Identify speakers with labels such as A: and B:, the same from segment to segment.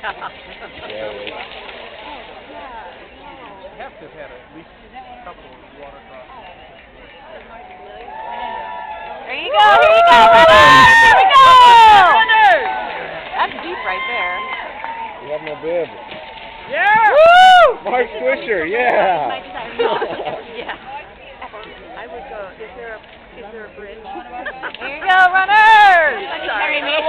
A: Have to have had at least a couple of water crossings.
B: There you go, here you go, runners! Here we go! That's deep right there.
C: We have no bib.
A: Yeah!
B: Woo!
C: Mark Swisher, yeah!
B: Yeah.
D: I would go, is there a bridge?
B: Here you go, runners!
D: Sorry,
B: me.
D: Woo!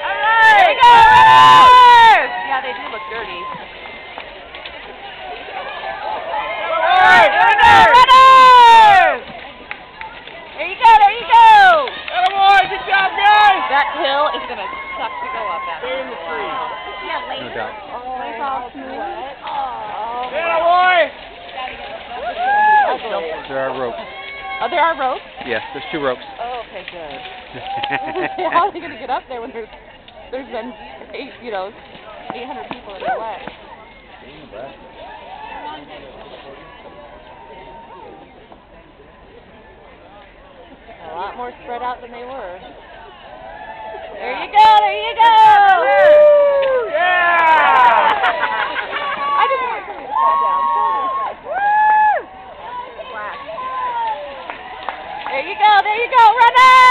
B: All right! Here you go, runners! Yeah, they do look dirty. All right, here we go, runners! There you go, there you go!
A: Attaboy, good job, guys!
B: That hill is going to suck to go up that.
A: Stay in the tree.
B: Yeah, later.
C: No doubt.
B: It's all smooth. Oh.
A: Attaboy!
C: There are ropes.
B: Oh, there are ropes?
C: Yes, there's 2 ropes.
B: Oh, okay, good. How are they going to get up there when there's been 800 people in the way? A lot more spread out than they were. There you go, there you go!
A: Woo! Yeah!
B: I didn't want somebody to fall down. There you go, runner!